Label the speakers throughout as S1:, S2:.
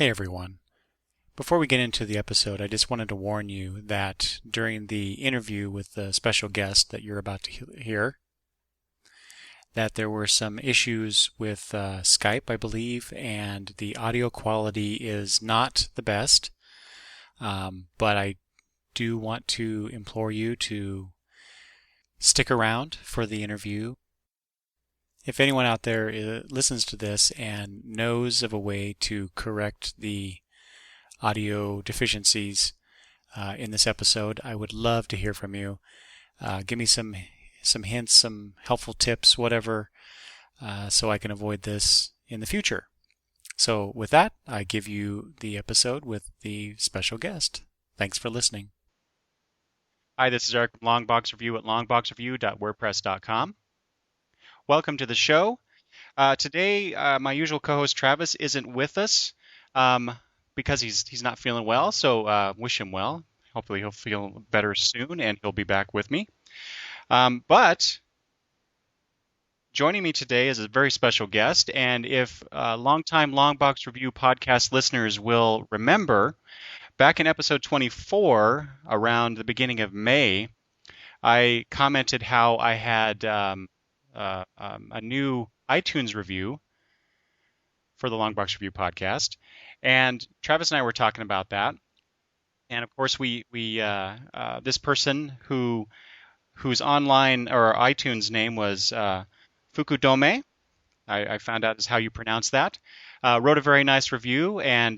S1: Hey everyone. Before we get into the episode, I just wanted to warn you that during the interview with the special guest that you're about to hear, that there were some issues with Skype, I believe, and the audio quality is not the best. But I do want to implore you to stick around for the interview. If anyone out there listens to this and knows of a way to correct the audio deficiencies in this episode, I would love to hear from you. Give me some hints, some helpful tips, whatever, so I can avoid this in the future. So with that, I give you the episode with the special guest. Thanks for listening. Hi, this is Eric from Longbox Review at longboxreview.wordpress.com. Welcome to the show. Today, my usual co-host Travis isn't with us because he's not feeling well, so wish him well. Hopefully he'll feel better soon and he'll be back with me. But joining me today is a very special guest, and if longtime Longbox Review podcast listeners will remember, back in episode 24, around the beginning of May, I commented how I had a new iTunes review for the Longbox Review podcast, and Travis and I were talking about that. And of course, we this person whose online or iTunes name was Fukudome, I found out is how you pronounce that, wrote a very nice review and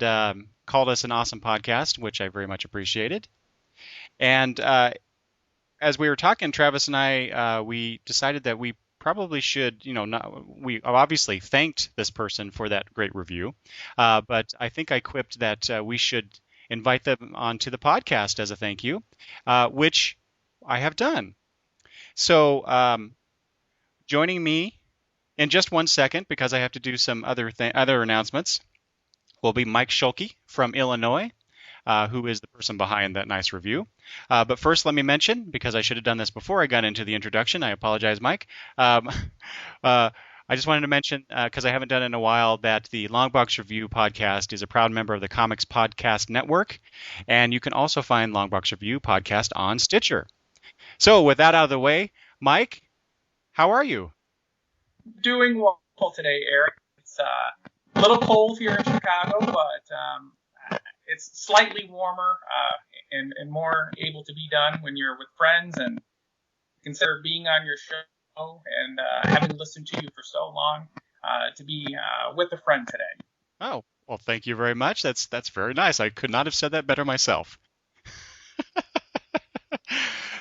S1: called us an awesome podcast, which I very much appreciated. And as we were talking, Travis and I, we decided that we probably should, we obviously thanked this person for that great review, but I think I quipped that we should invite them onto the podcast as a thank you, which I have done. So joining me in just 1 second, because I have to do some other announcements, will be Mike Schulke from Illinois, who is the person behind that nice review. But first, let me mention, because I should have done this before I got into the introduction, I apologize, Mike. I just wanted to mention, because I haven't done it in a while, that the Longbox Review podcast is a proud member of the Comics Podcast Network, and you can also find Longbox Review podcast on Stitcher. So with that out of the way, Mike, how are you?
S2: Doing well today, Eric. It's a little cold here in Chicago, but it's slightly warmer and more able to be done when you're with friends, and consider being on your show and having listened to you for so long to be with a friend today.
S1: Oh, well, thank you very much. That's very nice. I could not have said that better myself.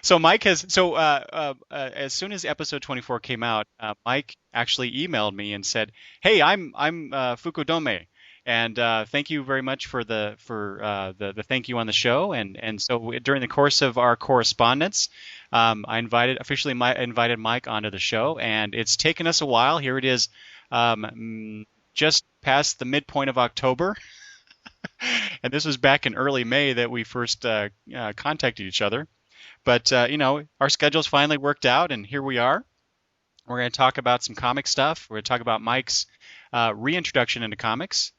S1: So Mike has as soon as episode 24 came out, Mike actually emailed me and said, "Hey, I'm Fukudome, and thank you very much for the thank you on the show." And so during the course of our correspondence, I officially invited Mike onto the show, and it's taken us a while. Here it is, just past the midpoint of October, and this was back in early May that we first contacted each other. But, our schedules finally worked out, and here we are. We're going to talk about some comic stuff. We're going to talk about Mike's reintroduction into comics,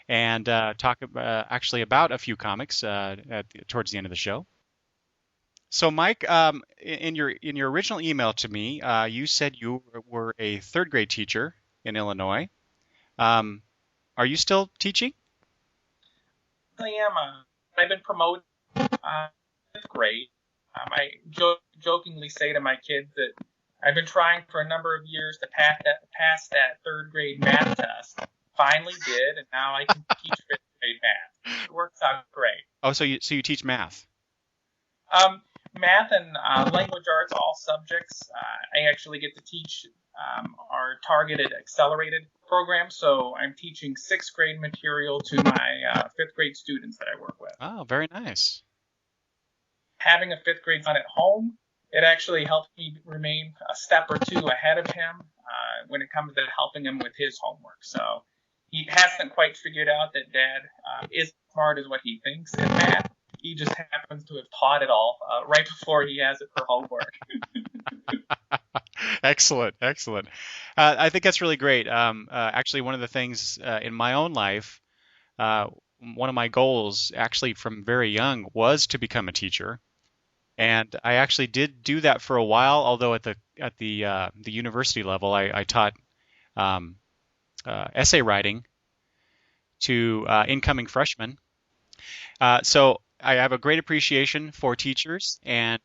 S1: and talk actually about a few comics towards the end of the show. So, Mike, in your original email to me, you said you were a third grade teacher in Illinois. Are you still teaching?
S2: I am. I've been promoted fifth grade. I jokingly say to my kids that I've been trying for a number of years to pass that third grade math test. Finally did, and now I can teach fifth grade math. It works out great.
S1: Oh, so you teach math?
S2: Math and language arts, all subjects. I actually get to teach our targeted accelerated program, so I'm teaching sixth grade material to my fifth grade students that I work with.
S1: Oh, very nice.
S2: Having a fifth grade son at home, it actually helps me remain a step or two ahead of him when it comes to helping him with his homework. So he hasn't quite figured out that Dad is smart as what he thinks in math. He just happens to have taught it all right before he has it for homework.
S1: Excellent. I think that's really great. Actually, one of the things in my own life one of my goals, actually from very young, was to become a teacher. And I actually did do that for a while, although at the university level, I taught um, essay writing to incoming freshmen. So I have a great appreciation for teachers and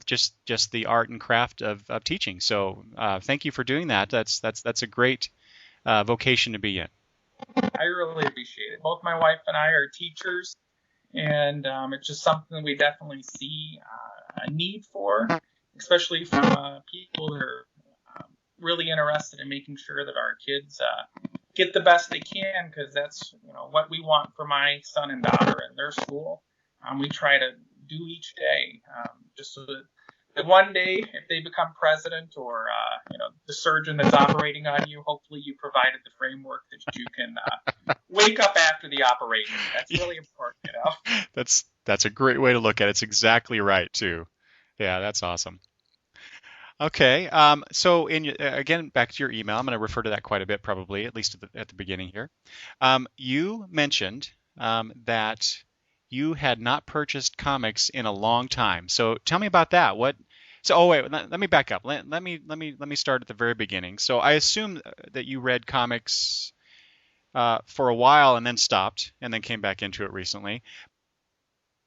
S1: just the art and craft of teaching. So thank you for doing that. That's a great vocation to be in.
S2: I really appreciate it. Both my wife and I are teachers, and it's just something we definitely see a need for, especially from people that are really interested in making sure that our kids get the best they can, because that's what we want for my son and daughter in their school. We try to do each day, just so that one day, if they become president or the surgeon that's operating on you, hopefully you provided the framework that you can wake up after the operation. That's really important,
S1: That's a great way to look at it. It's exactly right too. Yeah, that's awesome. Okay. So again, back to your email. I'm going to refer to that quite a bit, probably at least at the beginning here. You mentioned that you had not purchased comics in a long time. So tell me about that. What? So, oh wait, let me back up. Let me start at the very beginning. So I assume that you read comics for a while and then stopped and then came back into it recently.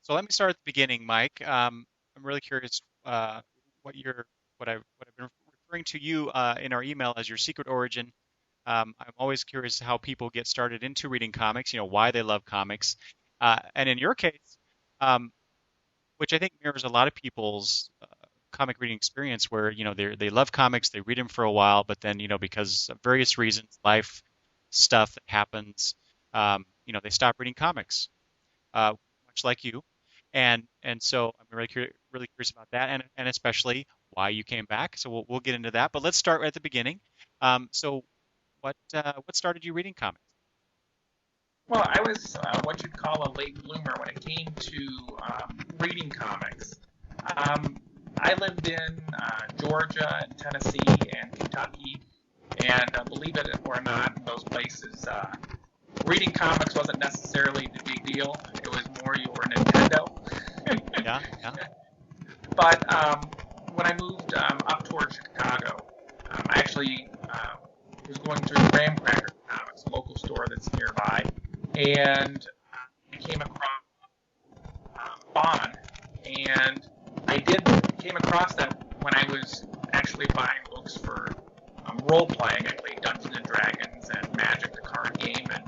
S1: So let me start at the beginning, Mike. I'm really curious what your what I've been referring to you in our email as your secret origin. I'm always curious how people get started into reading comics. Why they love comics, and in your case, um, which I think mirrors a lot of people's comic reading experience, where they love comics, they read them for a while, but then because of various reasons, life stuff that happens, they stop reading comics, much like you. And so I'm really curious about that, and especially why you came back. So we'll get into that, but let's start right at the beginning. So what started you reading comics?
S2: Well, I was what you'd call a late bloomer when it came to reading comics. Um, I lived in Georgia and Tennessee and Kentucky, and believe it or not, in those places, reading comics wasn't necessarily the big deal. It was more your Nintendo.
S1: Yeah, yeah.
S2: But when I moved up towards Chicago, I actually was going through Graham Cracker Comics, a local store that's nearby, and I came across Bond, and I came across that when I was actually buying books for role playing. I played Dungeons and Dragons and Magic, the card game, and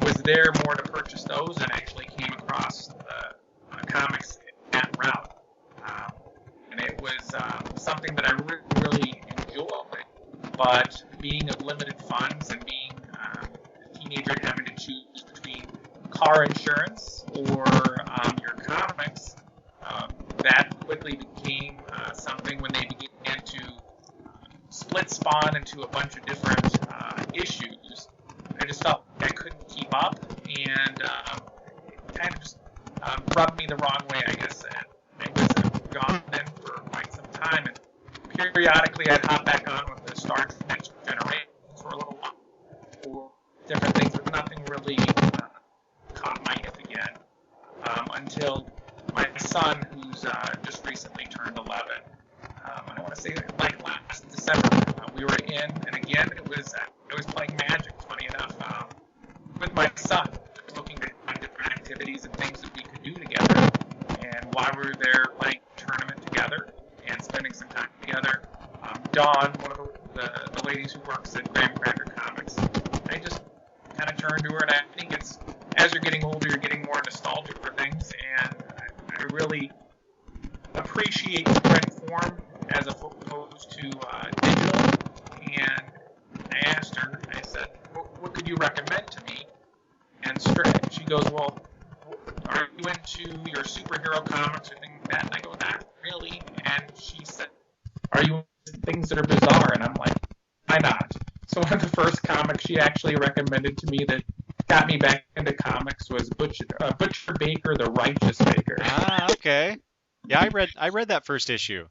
S2: was there more to purchase those, and actually came across the comics in that route. Um, and it was something that I really enjoyed. But being of limited funds and being a teenager and having to choose between car insurance or your comics, that quickly became something when they began to split spawn into a bunch of different issues. I just felt like I couldn't keep up, and it kind of just rubbed me the wrong way, I guess. And I was gone then for quite some time, and periodically I'd hop back on with the Star Trek Next Generation for a little while, or different things, but nothing really caught my eye again until my son, who's just recently turned 11. I want to say like last December, we were in, and again I was playing Magic. Funny enough, with my son, looking at different activities and things that we could do together. And while we were there playing a tournament together and spending some time together, Dawn, one of the ladies who works at Graham Cracker Comics, I just kind of turned to her, and I think it's as you're getting older, you're getting more nostalgic for things, and I really appreciate print form as opposed to digital. And I asked her, I said, what could you recommend to me? And she goes, well, are you into your superhero comics or things like that? And I go, not really. And she said, are you into things that are bizarre? And I'm like, why not? So one of the first comics she actually recommended to me that got me back into comics was Butcher Baker, the Righteous Baker.
S1: Ah, okay. Yeah, I read that first issue.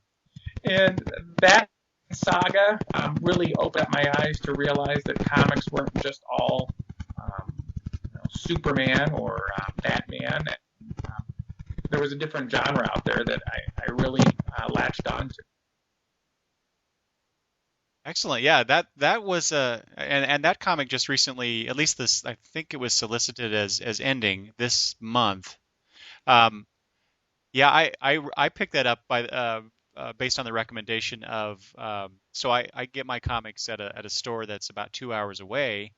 S2: And that saga really opened up my eyes to realize that comics weren't just all Superman or Batman. There was a different genre out there that I really latched on to.
S1: Excellent. Yeah, that was and that comic just recently, at least this, I think it was solicited as ending this month. Um, yeah, I picked that up by based on the recommendation of so I get my comics at a store that's about 2 hours away.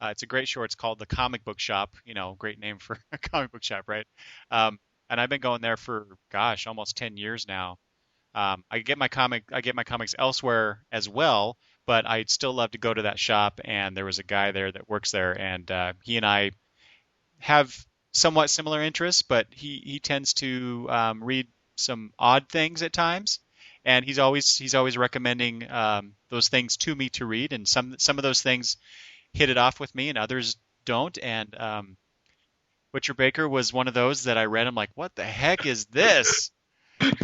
S1: It's a great store. It's called the Comic Book Shop. Great name for a comic book shop, right? And I've been going there for gosh, almost 10 years now. I get my comics elsewhere as well, but I'd still love to go to that shop. And there was a guy there that works there, and he and I have somewhat similar interests, but he tends to read some odd things at times, and he's always recommending those things to me to read, and some of those things hit it off with me, and others don't. And Butcher Baker was one of those that I read. I'm like, what the heck is this?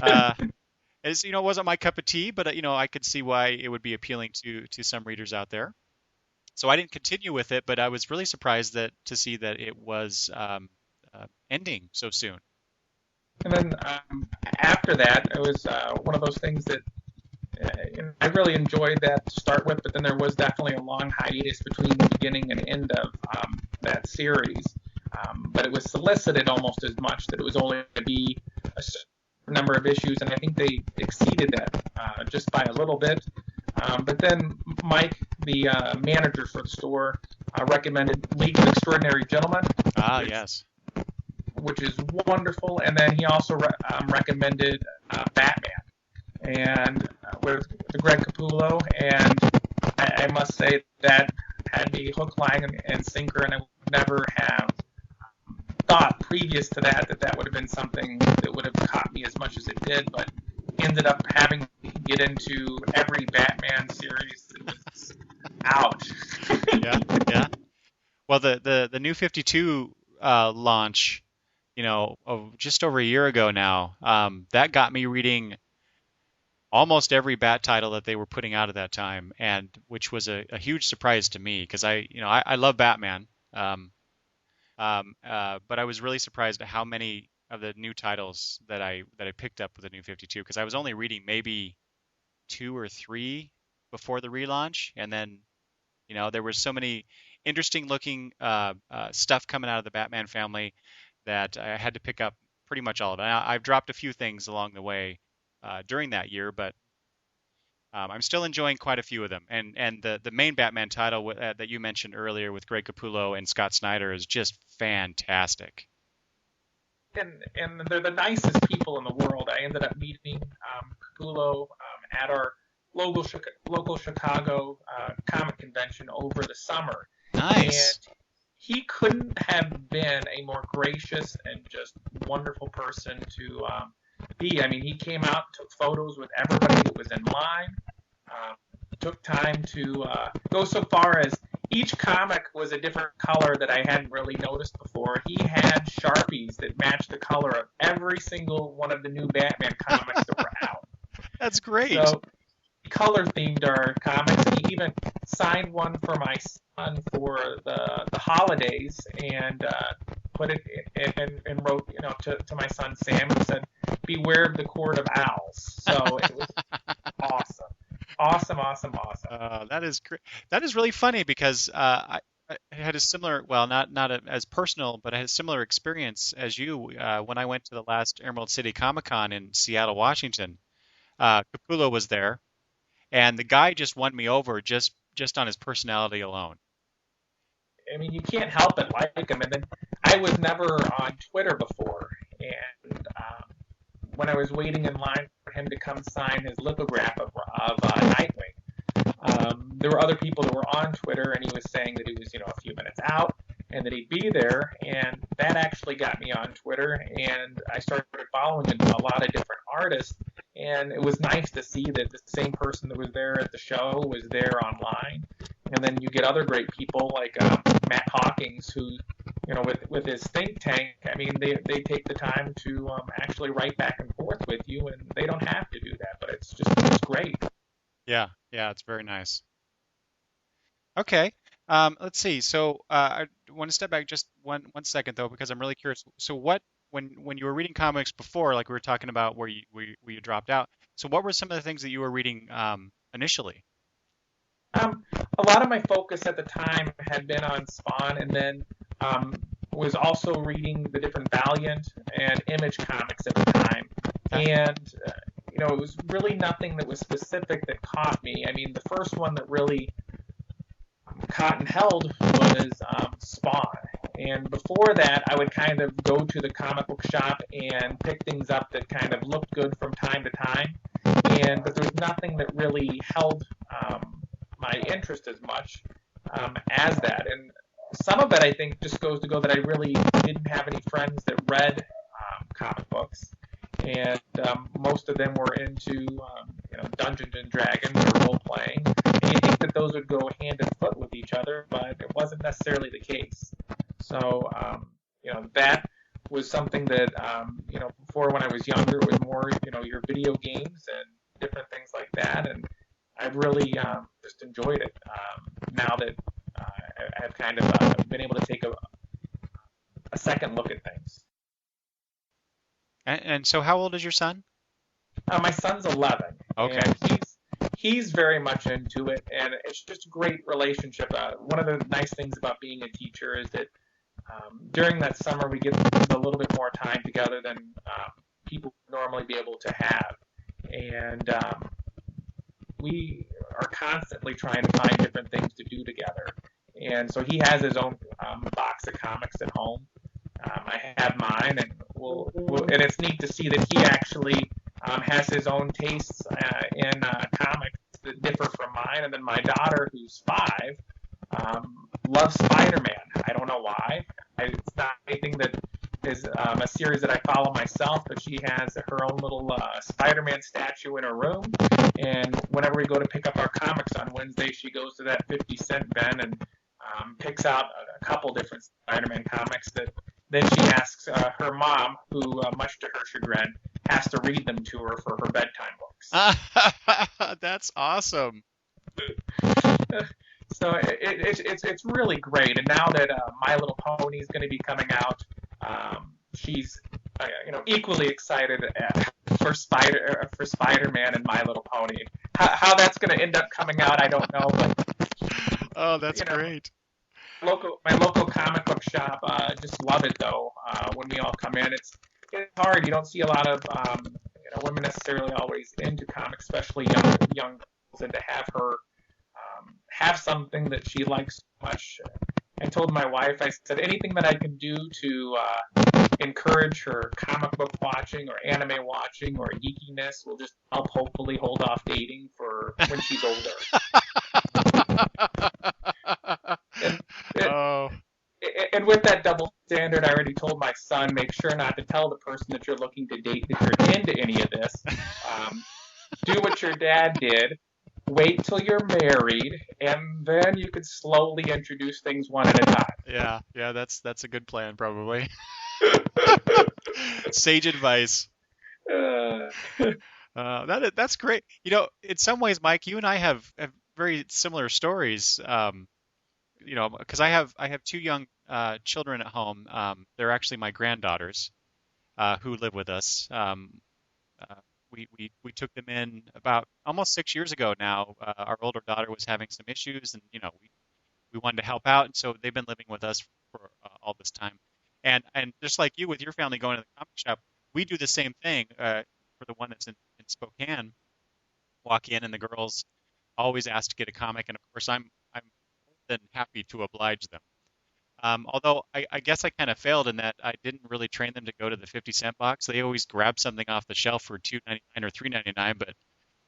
S1: Uh, it wasn't my cup of tea, but I could see why it would be appealing to some readers out there. So I didn't continue with it, but I was really surprised to see that it was ending so soon.
S2: And then after that, it was one of those things that I really enjoyed that to start with, but then there was definitely a long hiatus between the beginning and end of that series. But it was solicited almost as much that it was only going to be a certain number of issues, and I think they exceeded that just by a little bit. But then Mike, the manager for the store, recommended League of Extraordinary Gentlemen.
S1: Ah, yes.
S2: Which is wonderful. And then he also recommended Batman, and with Greg Capullo, and I must say that had me hook, line, and sinker, and I would never have thought previous to that would have been something that would have caught me as much as it did, but ended up having to get into every Batman series that was out.
S1: Yeah. Well, the New 52 launch, just over a year ago now, that got me reading almost every Bat title that they were putting out at that time, and which was a huge surprise to me because I love Batman, but I was really surprised at how many of the new titles that I picked up with the New 52 because I was only reading maybe 2 or 3 before the relaunch, and then there was so many interesting looking stuff coming out of the Batman family that I had to pick up pretty much all of it. I've dropped a few things along the way during that year, but I'm still enjoying quite a few of them. And the main Batman title that you mentioned earlier with Greg Capullo and Scott Snyder is just fantastic.
S2: And they're the nicest people in the world. I ended up meeting Capullo at our local Chicago comic convention over the summer.
S1: Nice.
S2: And he couldn't have been a more gracious and just wonderful person to be. I mean, he came out, took photos with everybody that was in line, took time to go so far as each comic was a different color that I hadn't really noticed before. He had Sharpies that matched the color of every single one of the new Batman comics that were out.
S1: That's great.
S2: So color themed our comics. He even signed one for my son for the holidays and put it and wrote to my son Sam and said, "Beware of the court of owls." So it was awesome.
S1: That is great. That is really funny because I had a similar, well, not as personal, but I had a similar experience as you when I went to the last Emerald City Comic Con in Seattle, Washington. Capullo was there, and the guy just won me over just on his personality alone.
S2: I mean, you can't help but like him. And then I was never on Twitter before, and when I was waiting in line for him to come sign his lithograph of Nightwing, there were other people that were on Twitter, and he was saying that he was, a few minutes out and that he'd be there, and that actually got me on Twitter, and I started following a lot of different artists, and it was nice to see that the same person that was there at the show was there online. And then you get other great people like Matt Hawkins, who, with his think tank, I mean, they take the time to actually write back and forth with you, and they don't have to do that, but it's great.
S1: Yeah, it's very nice. Okay. Let's see. So I want to step back just one second though, because I'm really curious. So what when you were reading comics before, like we were talking about where you dropped out. So what were some of the things that you were reading initially?
S2: Um, a lot of my focus at the time had been on Spawn, and then um, was also reading the different Valiant and Image comics at the time.
S1: Okay.
S2: And it was really nothing that was specific that caught me. I mean, the first one that really caught and held was Spawn. And before that, I would kind of go to the comic book shop and pick things up that kind of looked good from time to time. But there was nothing that really held my interest as much as that. And some of it, I think, just goes to go that I really didn't have any friends that read comic books, and most of them were into Dungeons and Dragons or role playing. And you think that those would go hand in foot with each other, but it wasn't necessarily the case. So that was something that before, when I was younger, it was more your video games and different things like that, and I've really just enjoyed it now that I've kind of been able to take a second look at things.
S1: And so how old is your son?
S2: My son's 11,
S1: Okay.
S2: and he's very much into it, and it's just a great relationship. One of the nice things about being a teacher is that during that summer we get a little bit more time together than people would normally be able to have, and we are constantly trying to find different things to do together. And so he has his own box of comics at home. I have mine, and and it's neat to see that he actually has his own tastes in comics that differ from mine. And then my daughter, who's 5, loves Spider-Man. I don't know why. It's not anything that is a series that I follow myself, but she has her own little Spider-Man statue in her room. And whenever we go to pick up our comics on Wednesday, she goes to that 50-cent bin and picks out a couple different Spider-Man comics that then she asks her mom, who, much to her chagrin, has to read them to her for her bedtime books.
S1: That's awesome.
S2: So it's really great. And now that My Little Pony is going to be coming out, she's equally excited for Spider-Man and My Little Pony. How that's going to end up coming out, I don't know. But
S1: Oh, that's great.
S2: my local comic book shop just love it though. When we all come in, it's hard. You don't see a lot of women necessarily always into comics, especially young girls, and to have her have something that she likes so much. I told my wife, I said, anything that I can do to encourage her comic book watching or anime watching or geekiness will just help hopefully hold off dating for when she's older. And,
S1: Oh,
S2: and with that double standard, I already told my son, make sure not to tell the person that you're looking to date that you're into any of this. Do what your dad did. Wait till you're married, and then you could slowly introduce things one at a time.
S1: yeah, that's a good plan, probably. Sage advice.
S2: Uh,
S1: That's great. In some ways, Mike, you and I have very similar stories. Because I have 2 young children at home. They're actually my granddaughters who live with us. Uh, we took them in about almost 6 years ago now. Our older daughter was having some issues, and we wanted to help out, and so they've been living with us for all this time. And just like you with your family going to the comic shop, we do the same thing for the one that's in Spokane. Walk in, and the girls always ask to get a comic, and of course I'm more than happy to oblige them. Although I guess I kind of failed in that I didn't really train them to go to the 50-cent box. They always grab something off the shelf for $2.99 or $3.99. But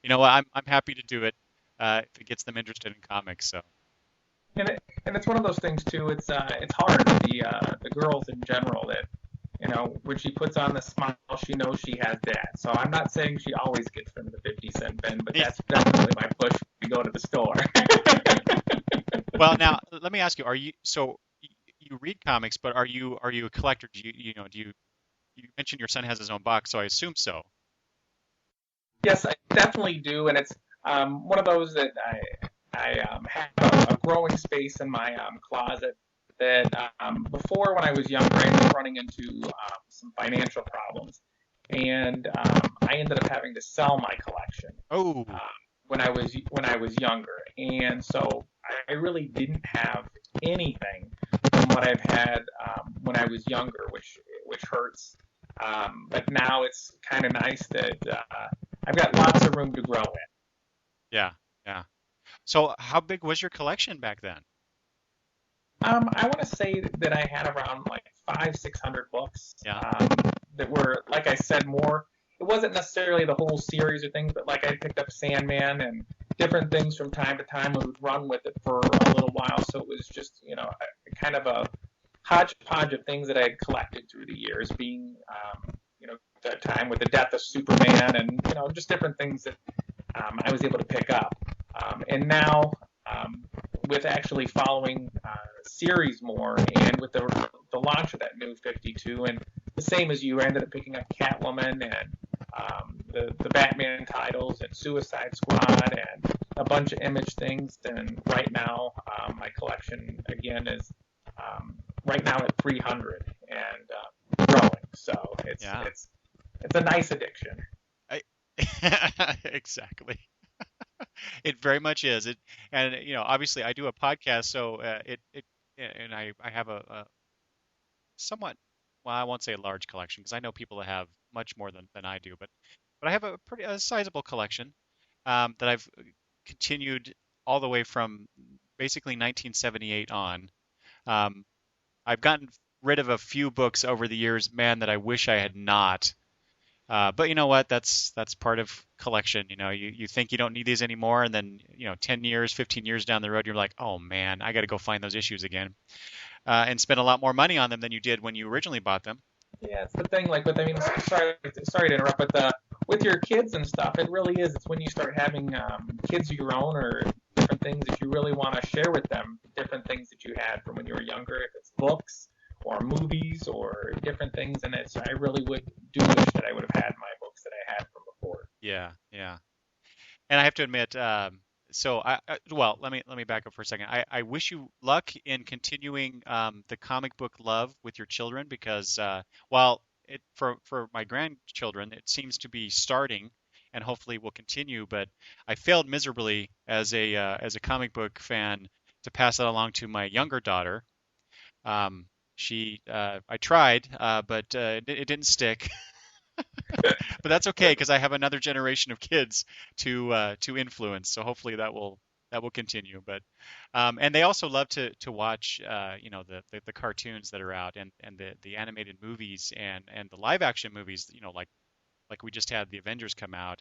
S1: you know what? I'm happy to do it if it gets them interested in comics. So
S2: and it's one of those things too. It's hard with the girls in general that when she puts on the smile, she knows she has dad. So I'm not saying she always gets them the 50-cent bin, but that's definitely my push when we go to the store.
S1: well, now let me ask you: you read comics, but are you a collector? Do you mention your son has his own box, so I assume so.
S2: Yes, I definitely do, and it's one of those that have a growing space in my closet that before, when I was younger, I was running into some financial problems, and I ended up having to sell my collection
S1: Oh,
S2: um, when I was younger, and so I really didn't have anything from what I've had when I was younger, which hurts. But now it's kind of nice that I've got lots of room to grow in.
S1: yeah, yeah. So how big was your collection back then?
S2: I want to say that I had around like 600 books
S1: Yeah.
S2: that were, like I said, more. It wasn't necessarily the whole series or things, but like I picked up Sandman and different things from time to time. I would run with it for a little while, so it was just kind of a hodgepodge of things that I had collected through the years, being that time with the death of Superman and just different things that I was able to pick up. And now, with actually following series more, and with the launch of that new 52, and the same as you, I ended up picking up Catwoman and the Batman titles and Suicide Squad and a bunch of Image things. And right now, my collection again is right now at 300 and growing. So
S1: Yeah.
S2: it's a nice addiction.
S1: I, exactly. It very much is. And obviously I do a podcast, so and I have a somewhat, well, I won't say a large collection because I know people that have much more than I do, but I have a pretty sizable collection that I've continued all the way from basically 1978 on. Um, I've gotten rid of a few books over the years, man, that I wish I had not. But you know what? That's part of collection. You think you don't need these anymore, and then 10 years, 15 years down the road, you're like, oh man, I got to go find those issues again, and spend a lot more money on them than you did when you originally bought them.
S2: Yeah, it's the thing. Like with, I mean, sorry to interrupt, but with your kids and stuff, it really is. It's when you start having kids of your own or different things that you really want to share with them, different things that you had from when you were younger, if it's books or movies or different things. And I really would do wish that I would have had my books that I had from before.
S1: Yeah, yeah. And I have to admit, well, let me back up for a second. I wish you luck in continuing the comic book love with your children because while for my grandchildren it seems to be starting and hopefully will continue, but I failed miserably as a comic book fan to pass that along to my younger daughter. I tried, but it didn't stick. But that's okay because I have another generation of kids to influence. So hopefully that will continue. But and they also love to watch the cartoons that are out and the animated movies and the live action movies. Like we just had the Avengers come out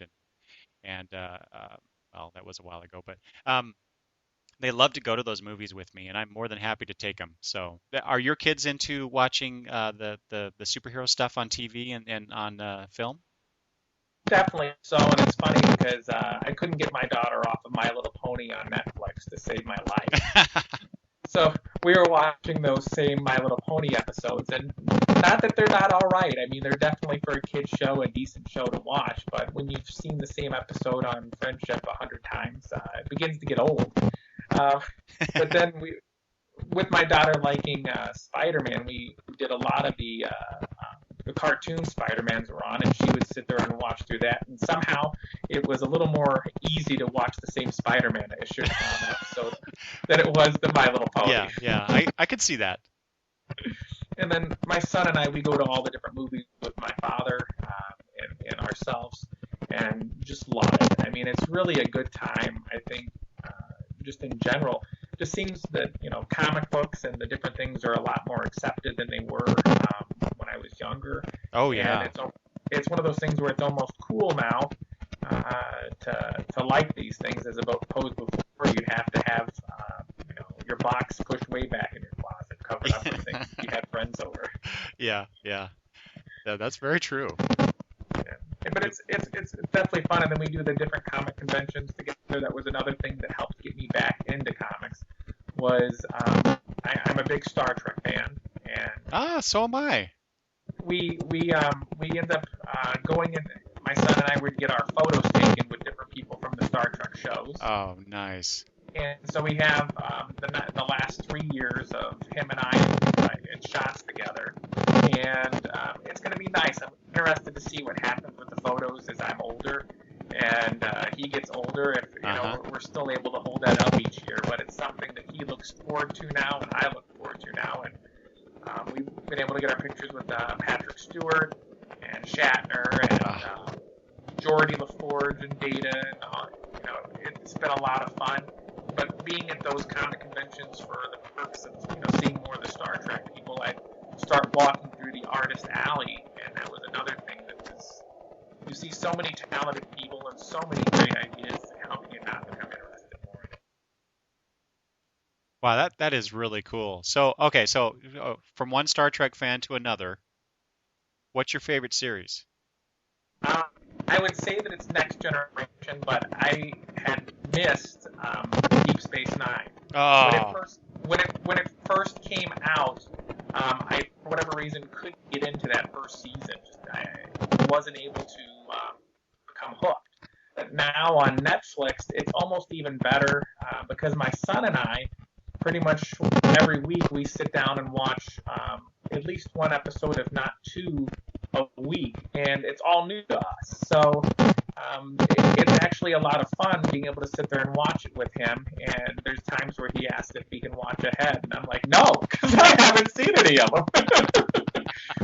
S1: and well, that was a while ago, but they love to go to those movies with me, and I'm more than happy to take them. So, are your kids into watching the superhero stuff on TV and on film?
S2: Definitely so, and it's funny because I couldn't get my daughter off of My Little Pony on Netflix to save my life. So we were watching those same My Little Pony episodes, and not that they're not all right. I mean, they're definitely for a kid's show, a decent show to watch. But when you've seen the same episode on Friendship 100 times, it begins to get old. Uh, but then with my daughter liking Spider-Man, we did a lot of the cartoon Spider-Mans were on, and she would sit there and watch through that. And somehow it was a little more easy to watch the same Spider-Man issue episode than it was the My Little Pony.
S1: Yeah, yeah, I could see that.
S2: And then my son and I, we go to all the different movies with my father and ourselves, and just love it. I mean, it's really a good time. I think just in general, it just seems that comic books and the different things are a lot more accepted than they were when I was younger.
S1: Oh
S2: And
S1: yeah.
S2: it's one of those things where it's almost cool now to like these things, as opposed before you'd have to have your box pushed way back in your closet, covered up with things you had friends over.
S1: Yeah, yeah. Yeah, that's very true.
S2: Yeah. But it's definitely fun, and then we do the different comic conventions together. That was another thing that helped get me back into comics. Was I'm a big Star Trek fan, and
S1: So am I.
S2: we end up going in. My son and I would get our photos taken with different people from the Star Trek shows.
S1: Oh, nice.
S2: And so we have the last 3 years of him and I in shots together, and it's going to be nice. I'm interested to see what happens with the photos as I'm older, and he gets older. If we're still able to hold that up each year, but it's something that he looks forward to now, and I look forward to now. And we've been able to get our pictures with Patrick Stewart and Shatner and Geordie LaForge and Data, and it's been a lot of fun. But being at those comic conventions for the perks of seeing more of the Star Trek people, I start walking through the artist alley, and that was another thing that was. You see so many talented people and so many great ideas. How can you not become interested more in it?
S1: Wow, that is really cool. So, okay, so from one Star Trek fan to another, what's your favorite series?
S2: Um, I would say that it's Next Generation, but I had missed Deep Space Nine.
S1: Oh,
S2: When it first came out, I for whatever reason couldn't get into that first season. I wasn't able to become hooked. But now on Netflix, it's almost even better because my son and I, pretty much every week, we sit down and watch at least one episode, if not two, a week, and it's all new to us. So it's actually a lot of fun being able to sit there and watch it with him. And there's times where he asks if he can watch ahead, and I'm like, no, because I haven't seen any of them.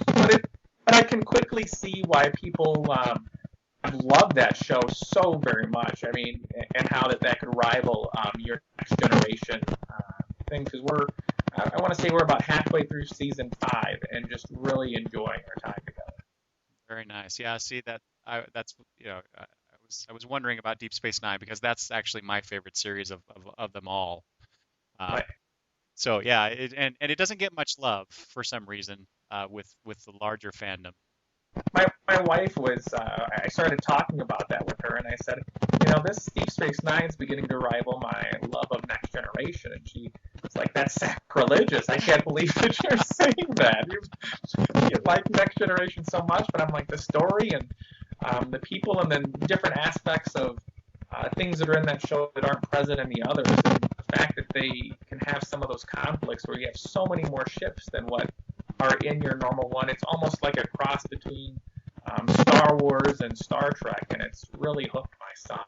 S2: but I can quickly see why people have loved that show so very much. I mean, and how that could rival your Next Generation thing, because I want to say we're about halfway through season 5 and just really enjoying our time together.
S1: very nice. Yeah, see that's I was wondering about Deep Space Nine because that's actually my favorite series of them all. Um,
S2: But
S1: so yeah, and it doesn't get much love for some reason with the larger fandom.
S2: my wife was, I started talking about that with her, and I said, this Deep Space Nine is beginning to rival my love of Next Generation, and she was like, that's sacrilegious. I can't believe that you're saying that. You like Next Generation so much, but I'm like, the story and the people and then different aspects of things that are in that show that aren't present in the others, and the fact that they can have some of those conflicts where you have so many more ships than what are in your normal one. It's almost like a cross between Star Wars and Star Trek, and it's really hooked my son.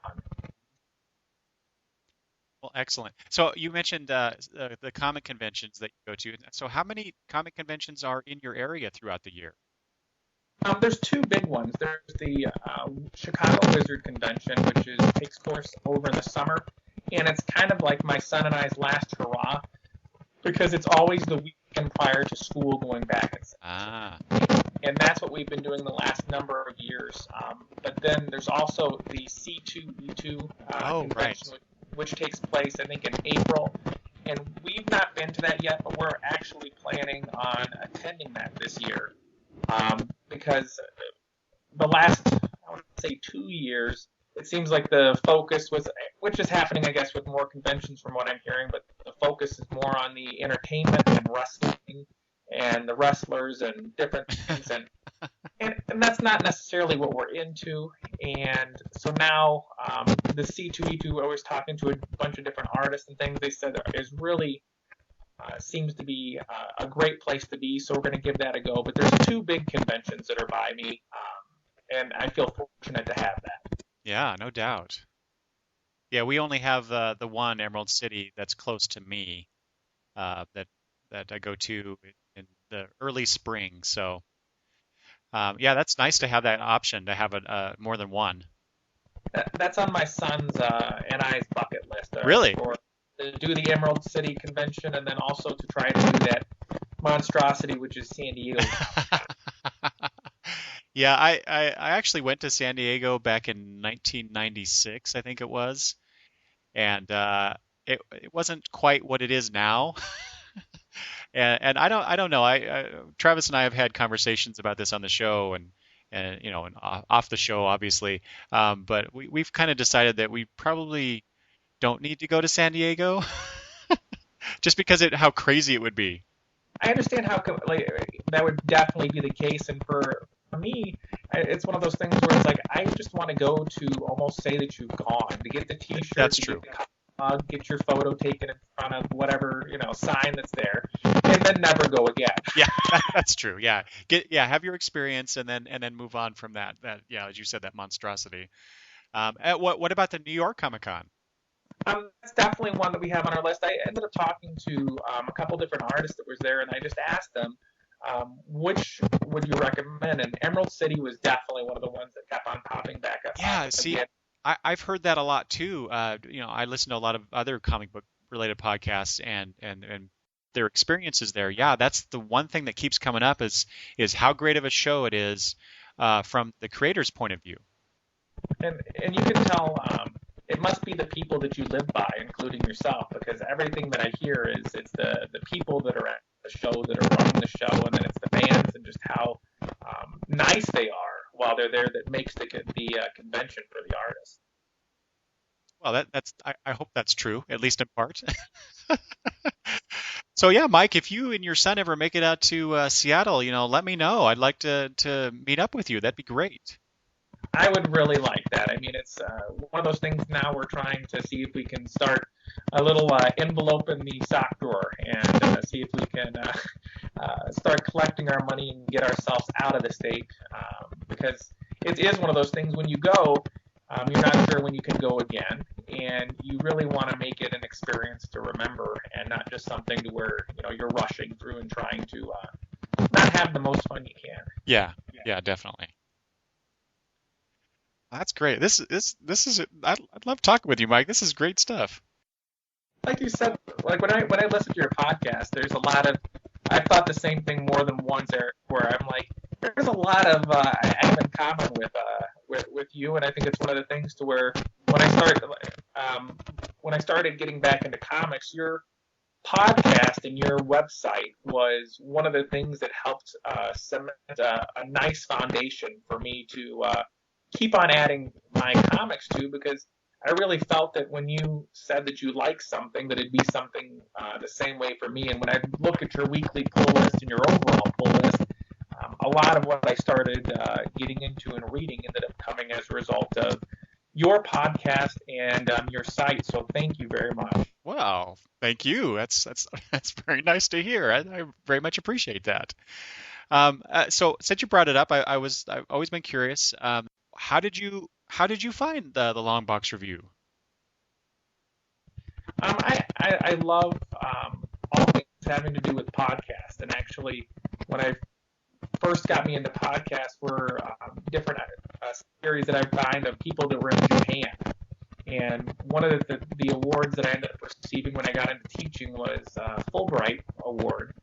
S1: Well, excellent. So you mentioned the comic conventions that you go to. So how many comic conventions are in your area throughout the year?
S2: There's two big ones. There's the Chicago Wizard Convention, which takes place over in the summer, and it's kind of like my son and I's last hurrah because it's always the weekend prior to school going back.
S1: Ah,
S2: And that's what we've been doing the last number of years. But then there's also the C2E2
S1: oh, right.
S2: convention, which takes place, I think, in April. And we've not been to that yet, but we're actually planning on attending that this year. Because the last, I want to say, 2 years, it seems like the focus was, which is happening, I guess, with more conventions from what I'm hearing, but the focus is more on the entertainment and wrestling and the wrestlers and different things, and that's not necessarily what we're into. And so now the C2E2, I was talking to a bunch of different artists and things. They said is really seems to be a great place to be. So we're going to give that a go. But there's two big conventions that are by me, and I feel fortunate to have that.
S1: Yeah, no doubt. Yeah, we only have the one Emerald City that's close to me that I go to in the early spring. So yeah, that's nice to have that option to have more than one.
S2: That's on my son's and I's bucket list.
S1: Really?
S2: To do the Emerald City convention, and then also to try to do that monstrosity, which is San Diego.
S1: Yeah, I actually went to San Diego back in 1996, I think it was, and it wasn't quite what it is now. And I don't know. Travis and I have had conversations about this on the show and and off the show obviously. But we've kind of decided that we probably don't need to go to San Diego just because how crazy it would be.
S2: I understand how that would definitely be the case, and for me, it's one of those things where it's like I just want to go to almost say that you've gone to get the T-shirt.
S1: That's true.
S2: get your photo taken in front of whatever sign that's there, and then never go again.
S1: Yeah, that's true. Yeah, have your experience and then move on from that. Yeah, as you said, that monstrosity. What about the New York Comic Con?
S2: That's definitely one that we have on our list. I ended up talking to a couple different artists that was there, and I just asked them, which would you recommend? And Emerald City was definitely one of the ones that kept on popping back up.
S1: Yeah, see,
S2: Again.
S1: I've heard that a lot too. I listen to a lot of other comic book related podcasts and their experiences there. Yeah, that's the one thing that keeps coming up is how great of a show it is from the creator's point of view.
S2: And you can tell it must be the people that you live by, including yourself, because everything that I hear is it's the people that are at the show that are running the show, and then it's the fans and just how nice they are while they're there that makes the convention for the artists.
S1: Well, I hope that's true, at least in part. So yeah, Mike, if you and your son ever make it out to Seattle, let me know. I'd like to meet up with you. That'd be great.
S2: I would really like that. I mean, it's one of those things now we're trying to see if we can start a little envelope in the sock drawer and see if we can start collecting our money and get ourselves out of the state because it is one of those things when you go, you're not sure when you can go again, and you really want to make it an experience to remember and not just something to where you're rushing through and trying to not have the most fun you can.
S1: Yeah, definitely. That's great. This is I'd love talking with you, Mike. This is great stuff.
S2: Like you said, like when I listen to your podcast, there's a lot of I've thought the same thing more than once, Eric, where I'm like, there's a lot of I have in common with you, and I think it's one of the things to where when I started getting back into comics, your podcast and your website was one of the things that helped cement a nice foundation for me to keep on adding my comics to, because I really felt that when you said that you liked something, that it'd be something the same way for me. And when I look at your weekly pull list and your overall pull list, a lot of what I started getting into and reading ended up coming as a result of your podcast and your site. So thank you very much.
S1: Wow, thank you. That's very nice to hear. I very much appreciate that. So since you brought it up, I've always been curious. How did you find the Long Box Review?
S2: I love all things having to do with podcasts, and actually, when I first got me into podcasts were different series that I find of people that were in Japan. And one of the awards that I ended up receiving when I got into teaching was Fulbright Award.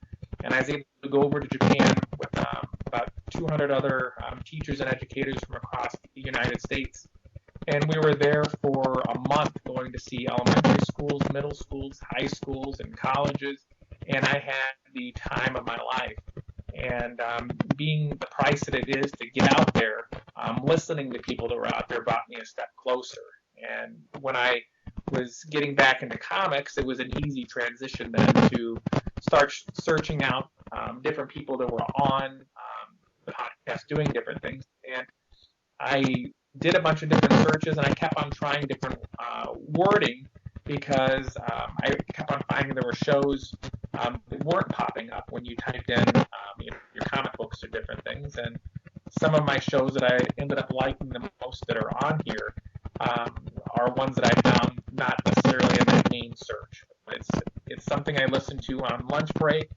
S2: And I was able to go over to Japan with about 200 other teachers and educators from across the United States. And we were there for a month going to see elementary schools, middle schools, high schools, and colleges. And I had the time of my life. And being the price that it is to get out there, listening to people that were out there brought me a step closer. And when I was getting back into comics, it was an easy transition then to start searching out different people that were on the podcast doing different things. And I did a bunch of different searches, and I kept on trying different wording because I kept on finding there were shows that weren't popping up when you typed in your comic books or different things. And some of my shows that I ended up liking the most that are on here are ones that I found not necessarily in that main search. It's something I listen to on lunch break,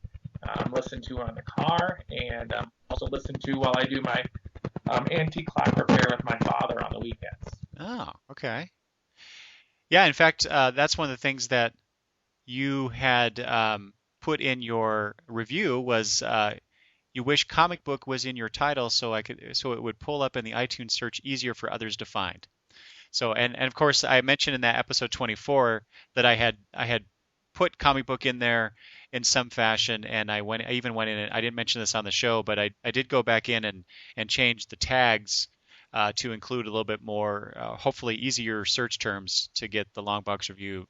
S2: listen to on the car, and also listen to while I do my antique clock repair with my father on the weekends.
S1: Oh, okay. Yeah, in fact, that's one of the things that you had put in your review was you wish comic book was in your title so it would pull up in the iTunes search easier for others to find. So and of course I mentioned in that episode 24 that I had put comic book in there in some fashion, and I even went in and I didn't mention this on the show, but I did go back in and change the tags to include a little bit more, hopefully easier search terms to get the Long Box Review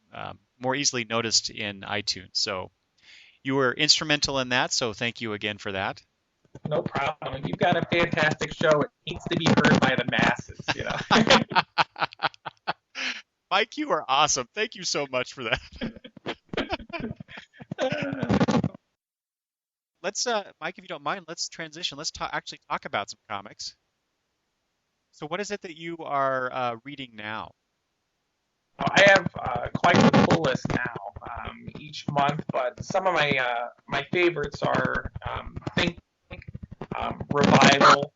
S1: more easily noticed in iTunes. So you were instrumental in that, so thank you again for that.
S2: No problem. You've got a fantastic show. It needs to be heard by the masses,
S1: Mike, you are awesome. Thank you so much for that. Let's, Mike, if you don't mind, let's transition. Let's actually talk about some comics. So, what is it that you are reading now?
S2: I have quite the pull list now each month, but some of my favorites are Think, Revival,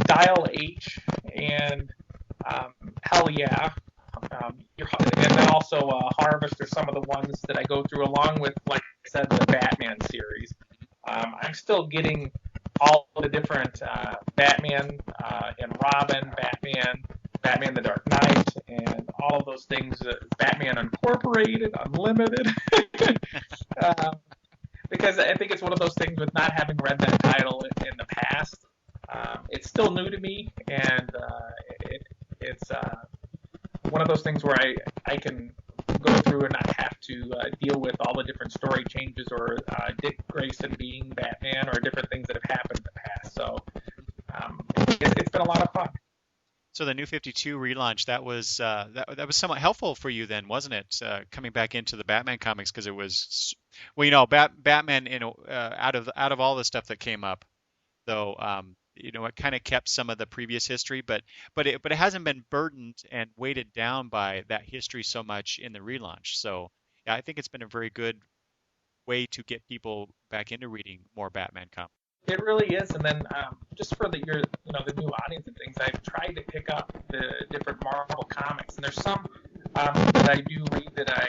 S2: Dial H, and Hell Yeah. And then also Harvest are some of the ones that I go through, along with, like I said, the Batman series. I'm still getting all the different Batman and Robin, Batman the Dark Knight, and all of those things. Batman Incorporated, Unlimited. um, because I think it's one of those things with not having read that title in the past. It's still new to me, and it's one of those things where I can go through and not have to deal with all the different story changes or Dick Grayson being Batman or different things that have happened in the past. So it's been a lot of fun.
S1: So the New 52 relaunch, that was somewhat helpful for you then, wasn't it? Coming back into the Batman comics because it was, well, Batman, out of all the stuff that came up, though, it kind of kept some of the previous history, but it hasn't been burdened and weighted down by that history so much in the relaunch. So yeah, I think it's been a very good way to get people back into reading more Batman comics.
S2: It really is, and then just for the new audience and things, I've tried to pick up the different Marvel comics, and there's some that I do read that I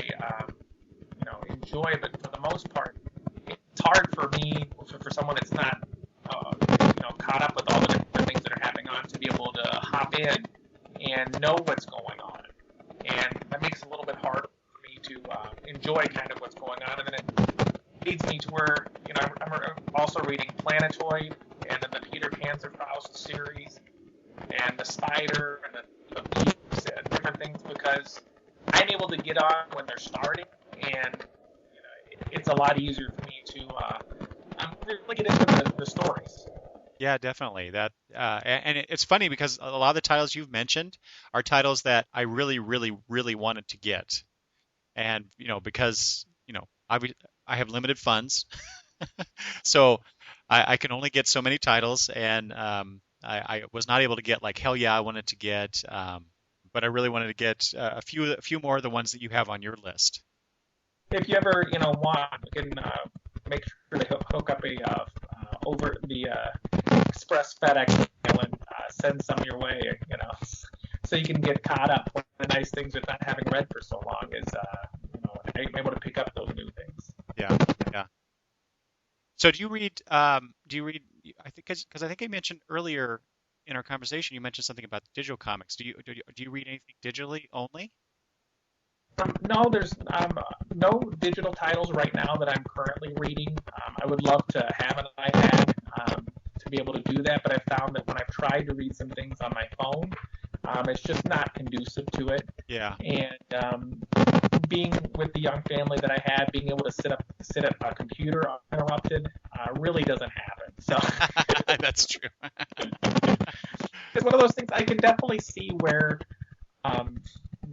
S2: enjoy, but for the most part, it's hard for me, for someone that's not caught up with all the different things that are happening on, to be able to hop in and know what's going on, and that makes it a little bit harder for me to enjoy kind of what's going on, and then it leads me to where I'm also reading Planetoid and then the Peter Panzerfaust series and the Spider and the Beast and different things, because I'm able to get on when they're starting, and it's a lot easier for me to really get into the stories.
S1: Yeah, definitely. It's funny because a lot of the titles you've mentioned are titles that I really, really, really wanted to get, and because I have limited funds, so I can only get so many titles, and I was not able to get like Hell Yeah I wanted to get, but I really wanted to get a few more of the ones that you have on your list.
S2: If you ever want, you can make sure to hook up a over the express FedEx mail and send some your way, so you can get caught up. One of the nice things with not having read for so long is I'm able to pick up those new things.
S1: Yeah, yeah. So do you read? I think because I think I mentioned earlier in our conversation, you mentioned something about digital comics. Do you read anything digitally only?
S2: No, there's no digital titles right now that I'm currently reading. I would love to have an iPad to be able to do that, but I found that when I've tried to read some things on my phone, it's just not conducive to it.
S1: Yeah,
S2: And being with the young family that I have, being able to sit at a computer uninterrupted, really doesn't happen. So
S1: that's true.
S2: it's one of those things I can definitely see where um,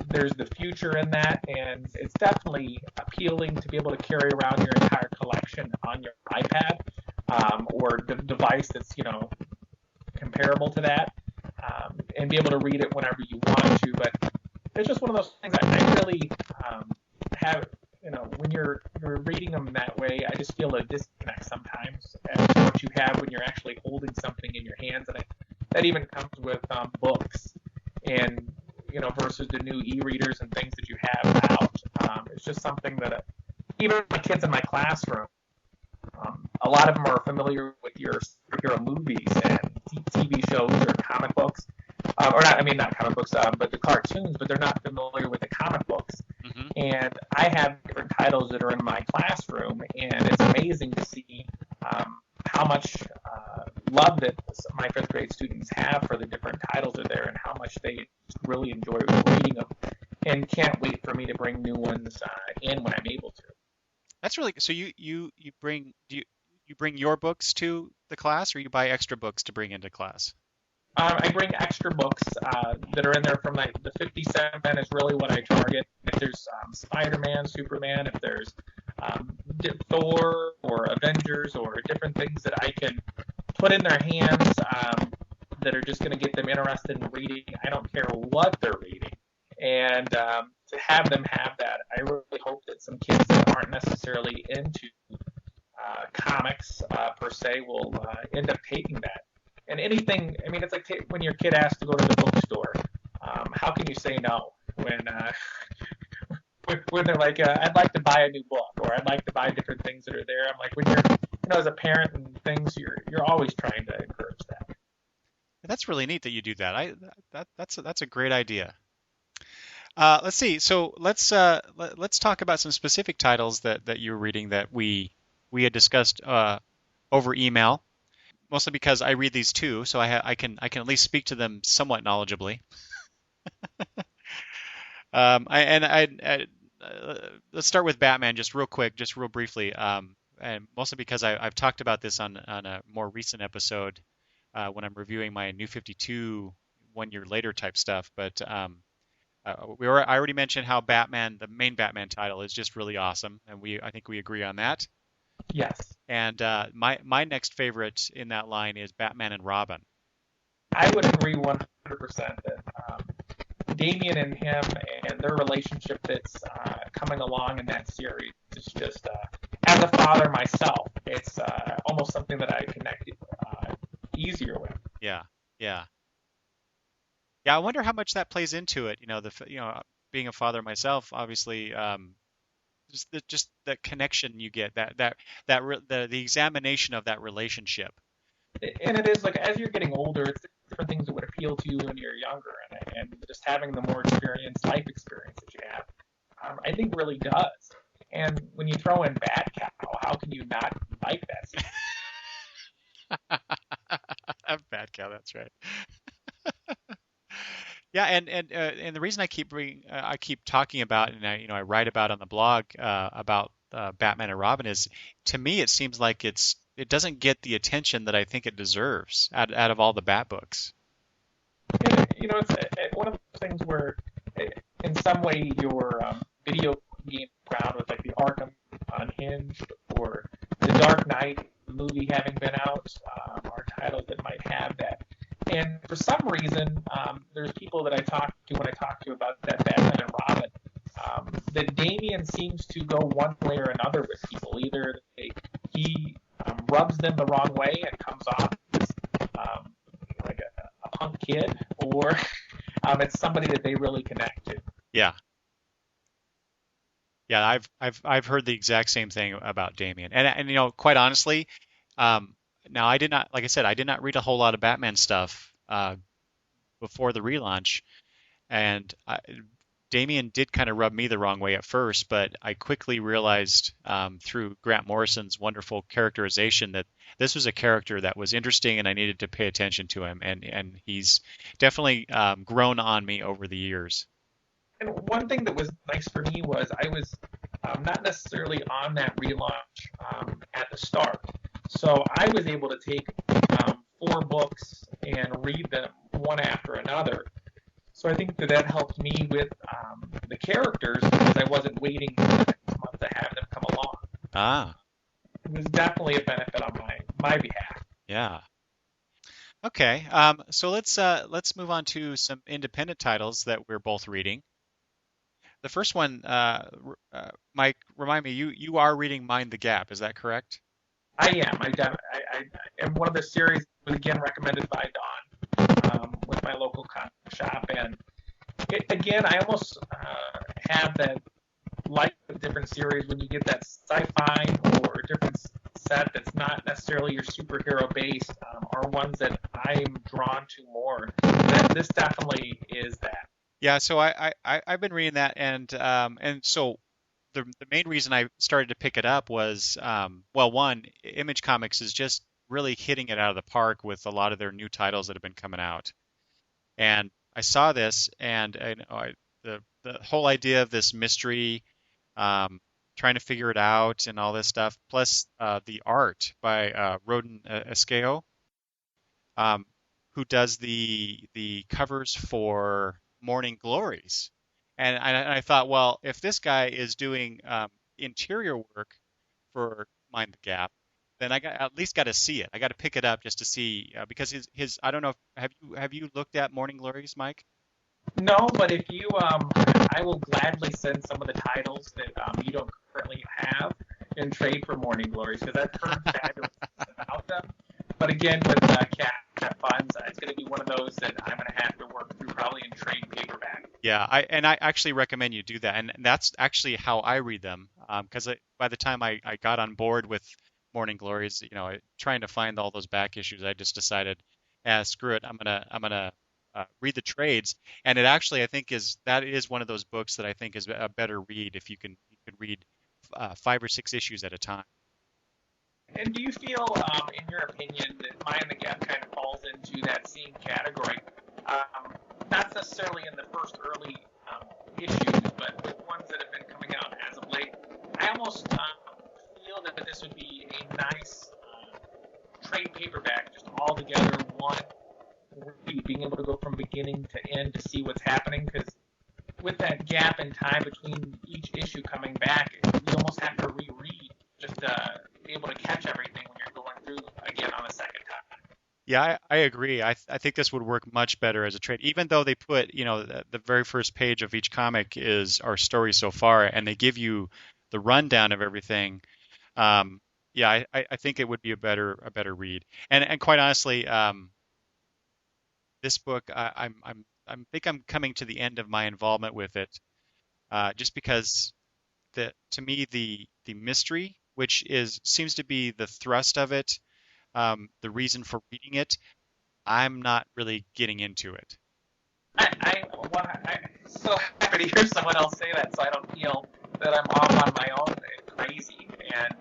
S2: there's the future in that, and it's definitely appealing to be able to carry around your entire collection on your iPad or device that's comparable to that, and be able to read it whenever you want to. But it's just one of those things I really have. When you're reading them that way, I just feel a disconnect sometimes as to what you have when you're actually holding something in your hands, and that even comes with books and versus the new e-readers and things that you have out. It's just something that even my kids in my classroom, a lot of them are familiar with your superhero movies and TV shows or comic books, or not. I mean, not comic books, but the cartoons. But they're not familiar with the comic books.
S1: Hmm.
S2: And I have different titles that are in my classroom, and it's amazing to see how much love that my fifth grade students have for the different titles that are there, and how much they really enjoy reading them, and can't wait for me to bring new ones in when I'm able to.
S1: That's really so. You bring you bring your books to the class, or you buy extra books to bring into class?
S2: I bring extra books that are in there from like the 50 cent is really what I target. If there's Spider-Man, Superman, if there's Thor or Avengers or different things that I can put in their hands that are just going to get them interested in reading. I don't care what they're reading. And to have them have that, I really hope that some kids that aren't necessarily into comics per se will end up taking that. And anything, I mean, it's like when your kid asks to go to the bookstore. How can you say no when when they're like, I'd like to buy a new book or I'd like to buy different things that are there. I'm like, when you're, as a parent and things, you're always trying to encourage that.
S1: That's really neat that you do that. That's a great idea. Let's see. So let's talk about some specific titles that you're reading that we had discussed over email. Mostly because I read these too, so I can at least speak to them somewhat knowledgeably. Let's start with Batman just real quick, just real briefly, and mostly because I've talked about this on a more recent episode when I'm reviewing my New 52 1 year later type stuff. But I already mentioned how Batman, the main Batman title, is just really awesome, and I think we agree on that.
S2: Yes,
S1: And my next favorite in that line is Batman and Robin.
S2: I would agree 100% that Damian and him and their relationship that's coming along in that series is just, as a father myself, it's almost something that I connect easier with.
S1: Yeah, yeah, yeah. I wonder how much that plays into it. Being a father myself, obviously, just the connection you get, the examination of that relationship.
S2: And it is like as you're getting older, it's different things that would appeal to you when you're younger, and just having the more experience, life experience that you have, I think really does. And when you throw in Bad Cow, how can you not like that scene?
S1: Bad cow, that's right. Yeah, and the reason I keep talking about, and I write about on the blog about Batman and Robin is, to me it seems like it doesn't get the attention that I think it deserves out of all the Bat books.
S2: And, it's one of those things where, in some way, your video game background with like the Arkham Unhinged or the Dark Knight movie having been out are titles that might have that. And for some reason, there's people that I talk to when I talk to about that Batman and Robin, that Damien seems to go one way or another with people. Either he rubs them the wrong way and comes off as like a punk kid, or it's somebody that they really connect to.
S1: Yeah, yeah, I've heard the exact same thing about Damien, and quite honestly, now I did not, like I said, I did not read a whole lot of Batman stuff before the relaunch, and Damien did kind of rub me the wrong way at first, but I quickly realized through Grant Morrison's wonderful characterization that this was a character that was interesting and I needed to pay attention to him, and he's definitely grown on me over the years.
S2: And one thing that was nice for me was I was not necessarily on that relaunch at the start. So I was able to take 4 books and read them one after another. So I think that helped me with the characters because I wasn't waiting for the next month to have them come along.
S1: Ah,
S2: It was definitely a benefit on my behalf.
S1: yeah. Okay. So let's move on to some independent titles that we're both reading. The first one, Mike, remind me, you are reading Mind the Gap, is that correct?
S2: I am. I am one of the series was again recommended by Dawn with my local comic shop, and again I almost have that like with different series when you get that sci-fi or different set that's not necessarily your superhero based are ones that I'm drawn to more. This definitely is that.
S1: Yeah, so I've been reading that, and so the main reason I started to pick it up was well, one, Image Comics is just really hitting it out of the park with a lot of their new titles that have been coming out. And I saw this, and the whole idea of this mystery, trying to figure it out, and all this stuff, plus the art by Roden Esqueo. who does the covers for Morning Glories, and I thought, well, if this guy is doing interior work for Mind the Gap, then I at least got to see it. I got to pick it up just to see because his I don't know. Have you looked at Morning Glories, Mike?
S2: No, but if you, I will gladly send some of the titles that you don't currently have in trade for Morning Glories because I've heard fabulous things about them. But again, with cat funds, it's going to be one of those that I'm going to have to work through probably in trade paperback.
S1: Yeah, I actually recommend you do that, and that's actually how I read them. Because by the time I got on board with Morning Glories, trying to find all those back issues, I just decided, screw it, I'm gonna read the trades, and it actually I think that is one of those books that I think is a better read if you can read 5 or 6 issues at a time.
S2: And do you feel, in your opinion, that Mind the Gap kind of falls into that same category? Not necessarily in the first early issues, but with ones that have been coming out as of late. I almost feel that this would be a nice trade paperback, just all together, one, being able to go from beginning to end to see what's happening, because with that gap in time between each issue coming back, you almost have to reread just to be able to catch everything when you're going through again on a second time.
S1: Yeah, I agree. I think this would work much better as a trade, even though they put, the very first page of each comic is our story so far, and they give you the rundown of everything. Um, yeah, I think it would be a better read. And quite honestly, this book, I think I'm coming to the end of my involvement with it, just because to me the mystery, which is seems to be the thrust of it, the reason for reading it, I'm not really getting into it.
S2: I'm so happy to hear someone else say that, so I don't feel that I'm off on my own and crazy, and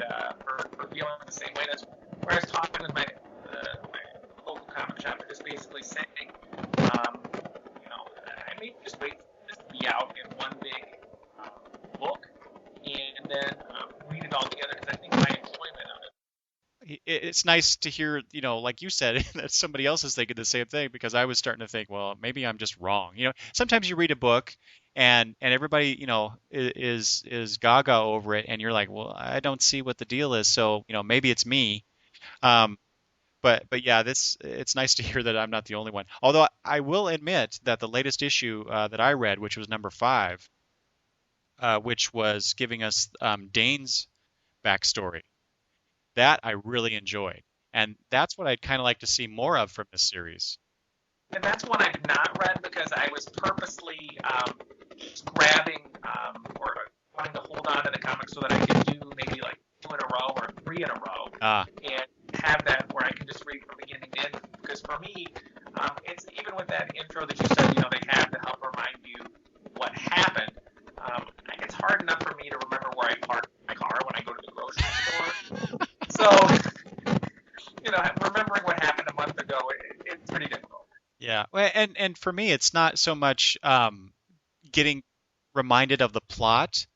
S2: for feeling the same way. That's where I was talking with my local comic shop, just basically saying, I may just wait for this to be out in one big book, and then read it all together because I think my enjoyment of it.
S1: It's nice to hear, like you said, that somebody else is thinking the same thing because I was starting to think, well, maybe I'm just wrong. Sometimes you read a book and everybody, is gaga over it and you're like, well, I don't see what the deal is. So, maybe it's me. Um, but yeah, it's nice to hear that I'm not the only one. Although I will admit that the latest issue that I read, which was number 5, which was giving us Dane's backstory, that I really enjoyed. And that's what I'd kind of like to see more of from this series.
S2: And that's one I've not read because I was purposely just grabbing or wanting to hold on to the comic so that I could do maybe like 2 in a row or 3 in a row
S1: Ah,
S2: and have that where I can just read from beginning to end. Because for me, it's even with that intro that you said, they have to help remind you what happened. It's hard enough for me to remember where I parked my car when I go to the grocery store. So, remembering what happened a month ago, it's pretty difficult.
S1: yeah. And for me, it's not so much getting reminded of the plot.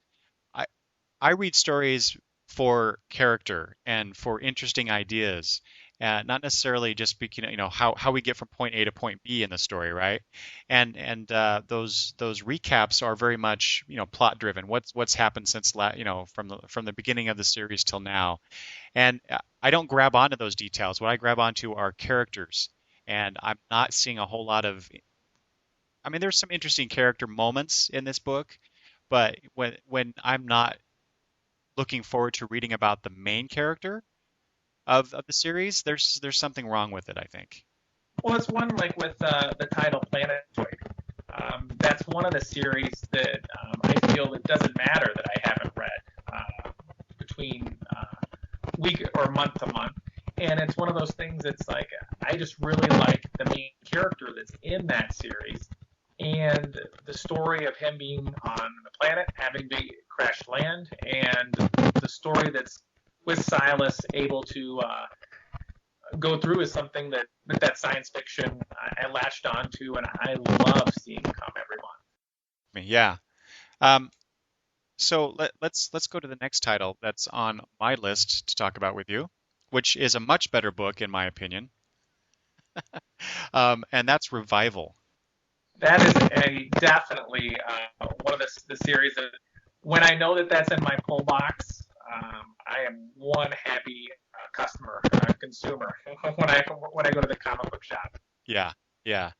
S1: I I read stories for character and for interesting ideas, not necessarily just how we get from point A to point B in the story, right? And those recaps are very much plot driven. What's happened since from the beginning of the series till now, and I don't grab onto those details. What I grab onto are characters, and I'm not seeing a whole lot of. I mean, there's some interesting character moments in this book, but when I'm not looking forward to reading about the main character of the series, there's something wrong with it, I think.
S2: Well, it's one like with the title Planetoid. That's one of the series that I feel it doesn't matter that I haven't read between week or month to month. And it's one of those things that's like, I just really like the main character that's in that series. And the story of him being on the planet, having to crash land, and the story that's with Silas able to go through is something that with that science fiction I latched onto, and I love seeing come every month.
S1: I mean, yeah. Um, so let's go to the next title that's on my list to talk about with you, which is a much better book in my opinion. And that's Revival.
S2: That is a definitely one of the series that when I know that that's in my pull box, I am one happy customer, consumer when I go to the comic book shop.
S1: Yeah, yeah.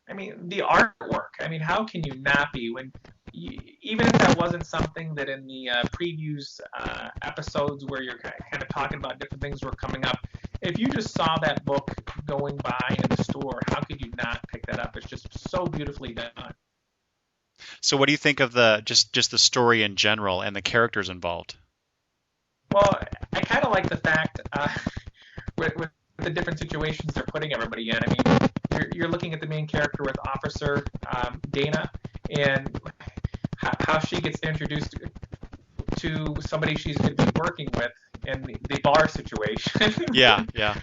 S2: I mean, the artwork. I mean, how can you not be when, even if that wasn't something that in the previews episodes where you're kind of talking about different things were coming up, if you just saw that book going by in the store, how could you not pick that up? It's just so beautifully done.
S1: So what do you think of the just the story in general and the characters involved?
S2: Well, I kind of like the fact with the different situations they're putting everybody in. I mean, you're looking at the main character with Officer Dana and how she gets introduced to somebody she's going to be working with in the bar situation.
S1: Yeah, yeah.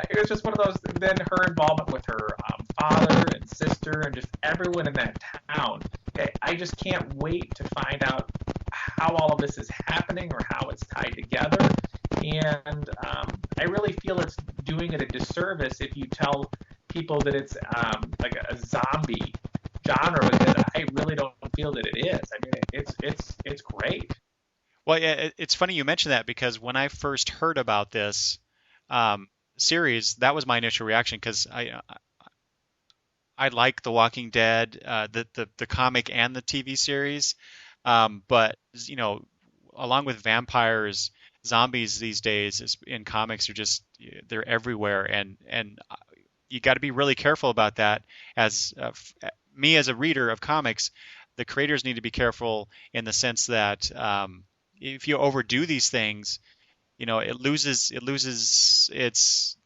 S2: It was just one of those. Then her involvement with her father and sister and just everyone in that town. I just can't wait to find out how all of this is happening or how it's tied together. And I really feel it's doing it a disservice if you tell people that it's like a zombie genre because I really don't feel that it is. I mean, it's great.
S1: Well, yeah, it's funny you mention that because when I first heard about this um, series, that was my initial reaction because I like The Walking Dead, the comic and the TV series, but along with vampires, zombies these days in comics are just they're everywhere, and you got to be really careful about that. As me as a reader of comics, the creators need to be careful in the sense that if you overdo these things, it loses its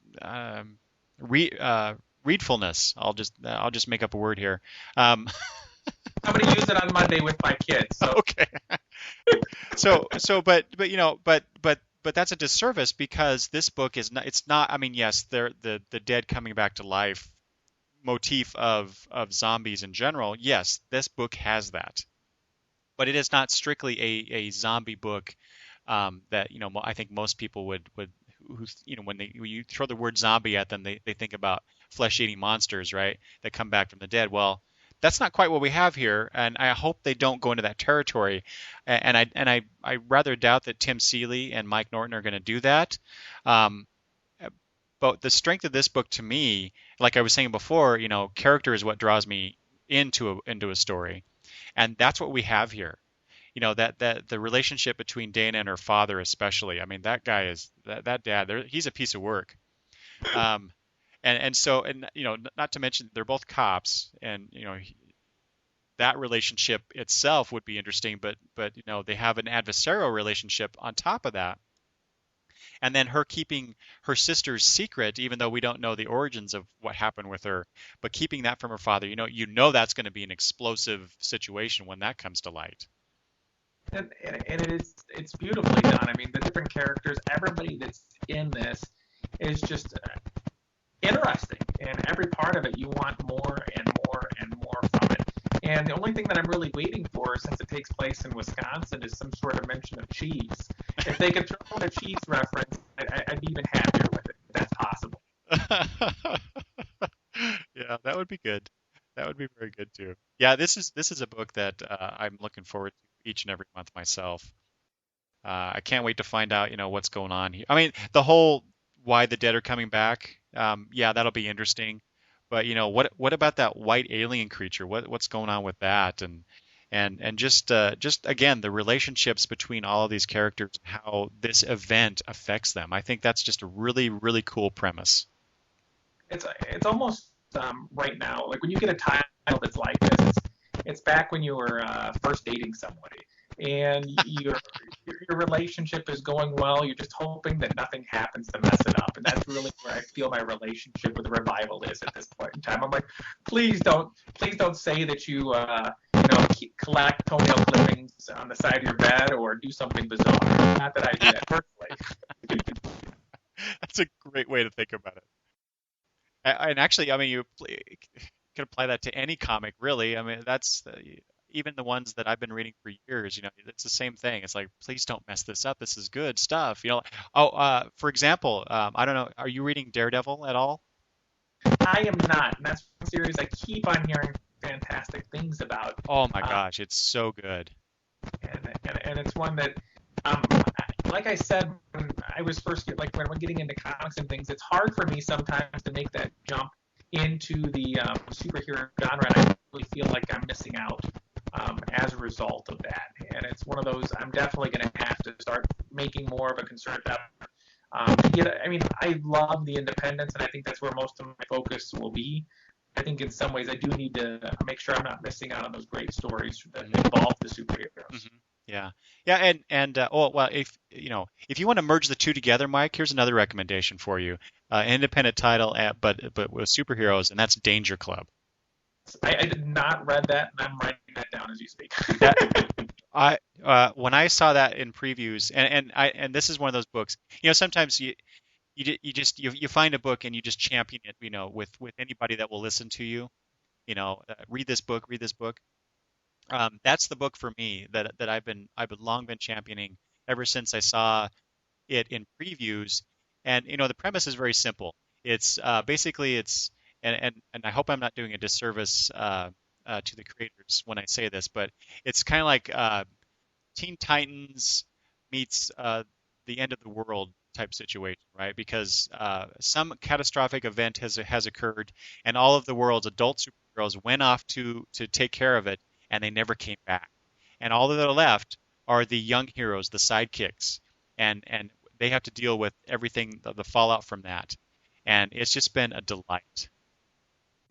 S1: re, readfulness. I'll just make up a word here. Um,
S2: I'm going to use it on Monday with my kids. So
S1: okay. But that's a disservice because this book is not. It's not. I mean, yes, they're the dead coming back to life motif of zombies in general. Yes, this book has that, but it is not strictly a zombie book that I think most people would who when you throw the word zombie at them, they think about flesh-eating monsters, right? That come back from the dead. Well, that's not quite what we have here, and I hope they don't go into that territory. And I rather doubt that Tim Seeley and Mike Norton are going to do that. Um, but the strength of this book to me, like I was saying before, character is what draws me into a story, and that's what we have here. That the relationship between Dana and her father, especially. I mean, that guy is that dad. He's a piece of work. Um, and not to mention they're both cops, and that relationship itself would be interesting. But they have an adversarial relationship on top of that, and then her keeping her sister's secret, even though we don't know the origins of what happened with her, but keeping that from her father. That's going to be an explosive situation when that comes to light.
S2: and it's beautifully done. I mean, the different characters, everybody that's in this is just interesting, and every part of it you want more and more and more from it. And the only thing that I'm really waiting for, since it takes place in Wisconsin, is some sort of mention of cheese. If they could throw in a cheese reference, I'd be even happier with it. If that's possible.
S1: Yeah, that would be good. That would be very good too. Yeah, this is a book that I'm looking forward to each and every month myself. I can't wait to find out, what's going on here. I mean, the whole why the dead are coming back. Yeah, that'll be interesting. But what about that white alien creature? What's going on with that? And just again the relationships between all of these characters, how this event affects them. I think that's just a really really cool premise.
S2: It's almost right now, like when you get a title that's like this, it's back when you were first dating somebody, and your relationship is going well. You're just hoping that nothing happens to mess it up, and that's really where I feel my relationship with Revival is at this point in time. I'm like, please don't say that you collect toenail clippings on the side of your bed or do something bizarre. Not that I do that personally.
S1: That's a great way to think about it. And actually, I mean, you can apply that to any comic, really. I mean, that's even the ones that I've been reading for years, it's the same thing. It's like, please don't mess this up. This is good stuff. Oh, for example, I don't know, are you reading Daredevil at all?
S2: I am not, and that's one series I keep on hearing fantastic things about.
S1: Oh my
S2: Uh,
S1: gosh, it's so good.
S2: and it's one that, um, like I said, when I was first like when we're getting into comics and things, it's hard for me sometimes to make that jump into the superhero genre, and I really feel like I'm missing out as a result of that. And it's one of those I'm definitely going to have to start making more of a concerted effort to get. I mean, I love the independence, and I think that's where most of my focus will be. I think in some ways I do need to make sure I'm not missing out on those great stories that
S1: Mhm.
S2: involve the superheroes.
S1: Yeah, yeah, and oh well, if you want to merge the two together, Mike, here's another recommendation for you. Independent title, but with superheroes, and that's Danger Club.
S2: I did not read that, and I'm writing that down as you speak.
S1: That I when I saw that in previews, and this is one of those books. Sometimes you find a book and you just champion it, with anybody that will listen to you. Read this book, read this book. That's the book for me that I've long been championing ever since I saw it in previews. And the premise is very simple. It's basically it's and I hope I'm not doing a disservice to the creators when I say this, but it's kind of like Teen Titans meets the end of the world type situation, right? Because some catastrophic event has occurred, and all of the world's adult superheroes went off to take care of it, and they never came back. And all that are left are the young heroes, the sidekicks, and they have to deal with everything, the fallout from that. And it's just been a delight.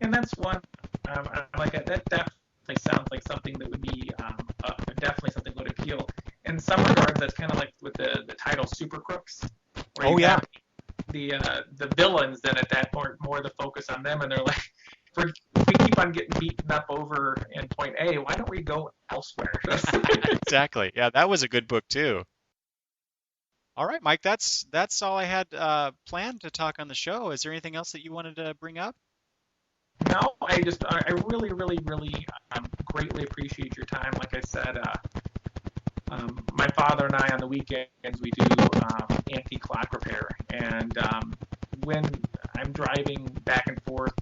S2: And that's one like that definitely sounds like something that would be definitely something that would appeal. In some regards, that's kind of like with the title Super Crooks, where
S1: Oh
S2: you
S1: yeah,
S2: have the villains. Then at that point, more the focus on them, and they're like, we keep on getting beaten up over in point A. Why don't we go elsewhere?
S1: exactly. Yeah, that was a good book too. All right, Mike, that's all I had planned to talk on the show. Is there anything else that you wanted to bring up?
S2: No, I really, really, really greatly appreciate your time. Like I said, my father and I on the weekends we do antique clock repair, and when I'm driving back and forth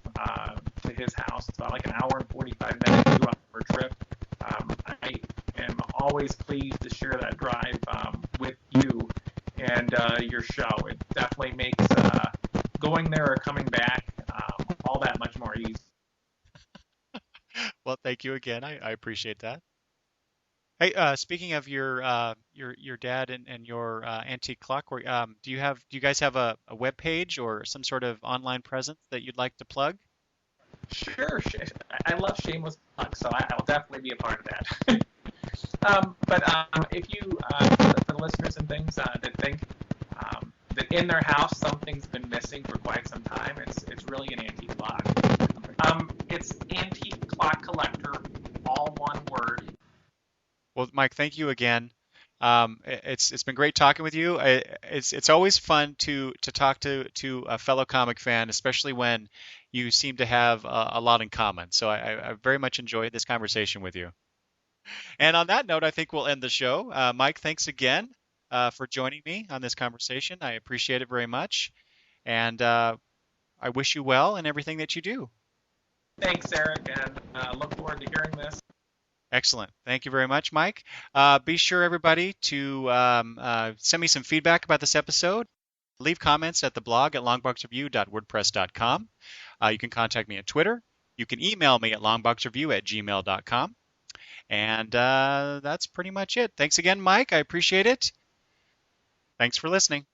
S2: to his house, it's about like an hour and 45 minute 2 hour trip. I am always pleased to share that drive with you and your show. It definitely makes going there or coming back all that much more easy.
S1: Well, thank you again. I appreciate that. Hey, speaking of your dad and your antique clock, do you guys have a web page or some sort of online presence that you'd like to plug?
S2: Sure, I love shameless plug, so I'll definitely be a part of that. But if you, for the listeners and things that think that in their house something's been missing for quite some time, it's really an antique clock. It's Antique Clock Collector, all one word.
S1: Well, Mike, thank you again. It's been great talking with you. It's always fun to talk to a fellow comic fan, especially when you seem to have a lot in common. So I very much enjoyed this conversation with you. And on that note, I think we'll end the show. Mike, thanks again for joining me on this conversation. I appreciate it very much, and I wish you well in everything that you do.
S2: Thanks, Eric, and look forward to hearing this.
S1: Excellent. Thank you very much, Mike. Be sure, everybody, to send me some feedback about this episode. Leave comments at the blog at longboxreview.wordpress.com. You can contact me at Twitter. You can email me at longboxreview@gmail.com. And that's pretty much it. Thanks again, Mike. I appreciate it. Thanks for listening.